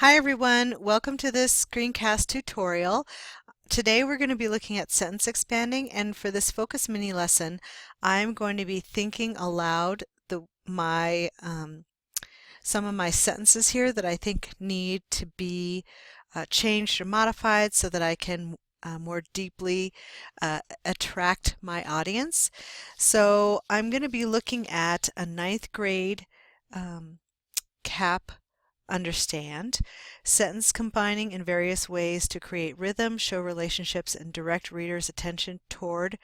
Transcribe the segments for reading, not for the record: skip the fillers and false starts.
Hi everyone, welcome to this screencast tutorial. Today we're going to be looking at sentence expanding, and for this focus mini lesson I'm going to be thinking aloud some of my sentences here that I think need to be changed or modified so that I can more deeply attract my audience. So I'm going to be looking at a ninth grade CAP understand, sentence combining in various ways to create rhythm, show relationships, and direct readers' attention toward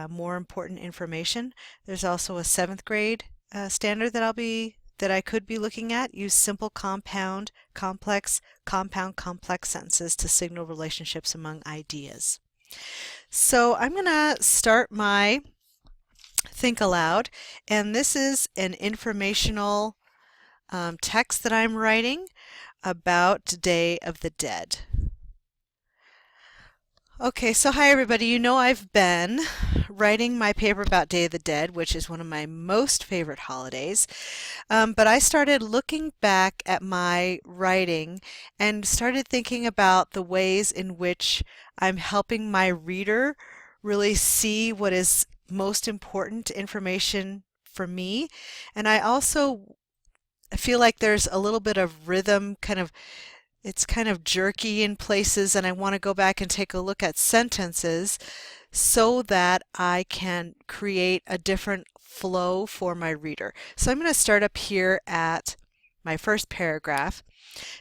more important information. There's also a seventh grade standard that I could be looking at. Use simple, compound, complex sentences to signal relationships among ideas. So I'm going to start my Think Aloud, and this is an informational text that I'm writing about Day of the Dead. Okay, so hi everybody. You know I've been writing my paper about Day of the Dead, which is one of my most favorite holidays. But I started looking back at my writing and started thinking about the ways in which I'm helping my reader really see what is most important information for me. And I also feel like there's a little bit of rhythm, it's kind of jerky in places, and I want to go back and take a look at sentences so that I can create a different flow for my reader. So I'm going to start up here at my first paragraph.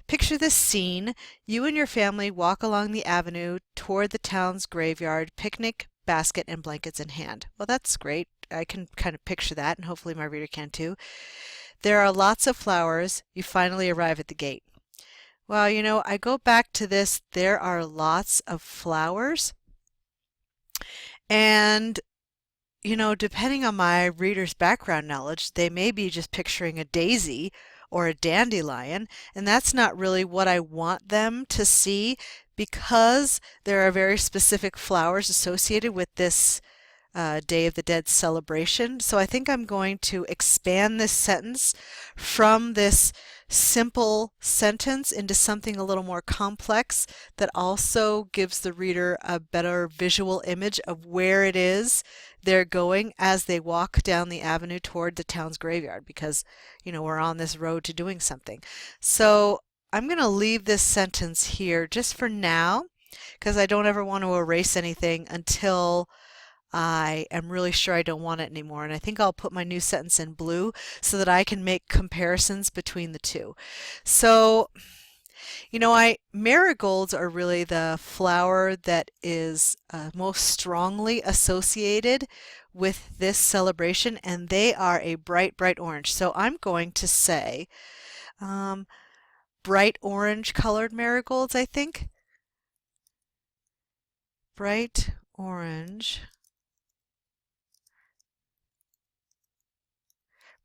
Picture this scene. You and your family walk along the avenue toward the town's graveyard, picnic basket and blankets in hand. Well, that's great. I can kind of picture that, and hopefully my reader can too. There are lots of flowers. You finally arrive at the gate. Well, you know, I go back to this, there are lots of flowers. And, you know, depending on my reader's background knowledge, they may be just picturing a daisy or a dandelion, and that's not really what I want them to see, because there are very specific flowers associated with this Day of the Dead celebration. So I think I'm going to expand this sentence from this simple sentence into something a little more complex that also gives the reader a better visual image of where it is they're going as they walk down the avenue toward the town's graveyard, because, you know, we're on this road to doing something. So I'm going to leave this sentence here just for now, because I don't ever want to erase anything until I am really sure I don't want it anymore. And I think I'll put my new sentence in blue so that I can make comparisons between the two. So, you know, marigolds are really the flower that is most strongly associated with this celebration, and they are a bright, bright orange. So I'm going to say bright orange colored marigolds, I think. Bright orange.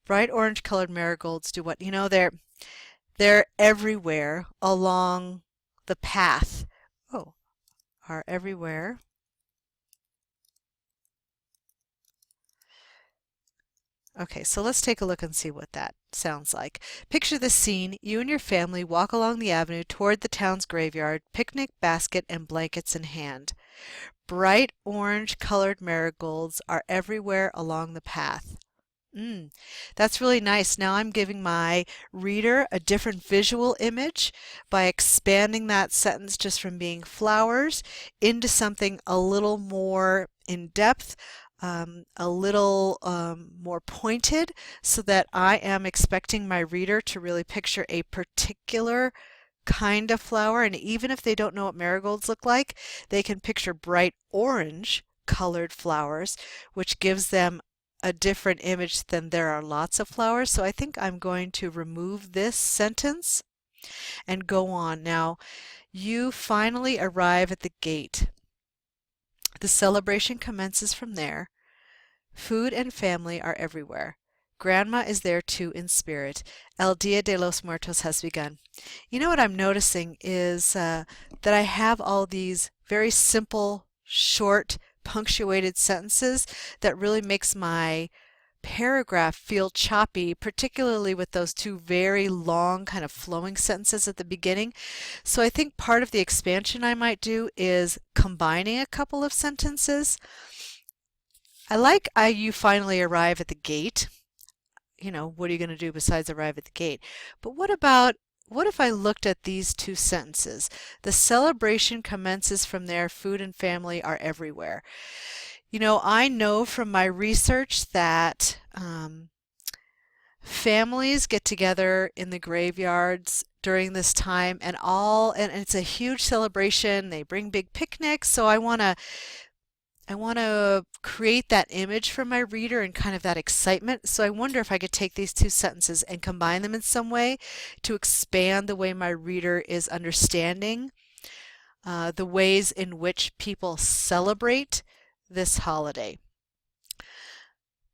Bright orange colored marigolds do what? You know, they're everywhere along the path. Oh, are everywhere. Okay, so let's take a look and see what that sounds like. Picture this scene. You and your family walk along the avenue toward the town's graveyard, picnic basket and blankets in hand. Bright orange colored marigolds are everywhere along the path. That's really nice. Now I'm giving my reader a different visual image by expanding that sentence just from being flowers into something a little more in depth, a little more pointed, so that I am expecting my reader to really picture a particular kind of flower. And even if they don't know what marigolds look like, they can picture bright orange colored flowers, which gives them a different image than there are lots of flowers. So I think I'm going to remove this sentence and go on. Now, you finally arrive at the gate. The celebration commences from there. Food and family are everywhere. Grandma is there too in spirit. El Dia de los Muertos has begun. You know what I'm noticing is that I have all these very simple, short, punctuated sentences that really makes my paragraph feel choppy, particularly with those two very long kind of flowing sentences at the beginning. So I think part of the expansion I might do is combining a couple of sentences. I like you finally arrive at the gate. You know, what are you going to do besides arrive at the gate? But what if I looked at these two sentences? The celebration commences from there, food and family are everywhere. You know, I know from my research that families get together in the graveyards during this time and it's a huge celebration. They bring big picnics, so I want to create that image for my reader and kind of that excitement. So I wonder if I could take these two sentences and combine them in some way to expand the way my reader is understanding the ways in which people celebrate this holiday.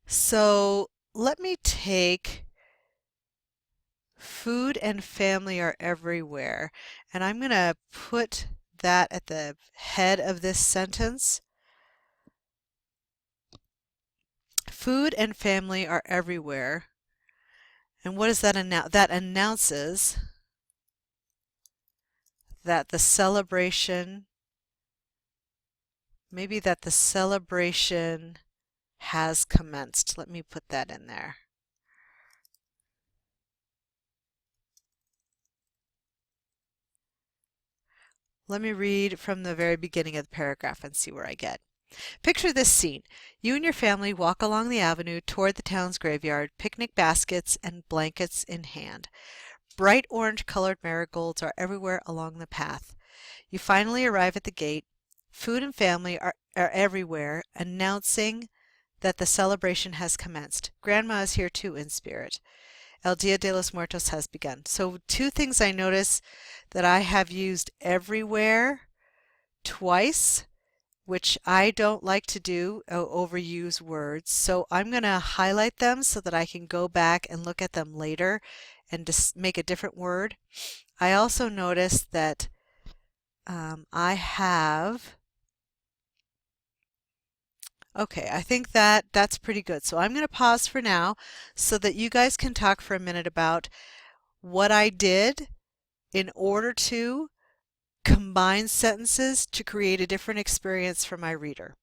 So let me take food and family are everywhere, and I'm going to put that at the head of this sentence. Food and family are everywhere. And what does that announce? That announces that the celebration, maybe that the celebration has commenced. Let me put that in there. Let me read from the very beginning of the paragraph and see where I get. Picture this scene. You and your family walk along the avenue toward the town's graveyard, picnic baskets and blankets in hand. Bright orange-colored marigolds are everywhere along the path. You finally arrive at the gate. Food and family are everywhere, announcing that the celebration has commenced. Grandma is here too in spirit. El Dia de los Muertos has begun. So two things I notice that I have used everywhere twice, which I don't like to do, overuse words. So I'm going to highlight them so that I can go back and look at them later and just make a different word. I also noticed that I have, okay, I think that's pretty good. So I'm going to pause for now so that you guys can talk for a minute about what I did in order to combine sentences to create a different experience for my reader.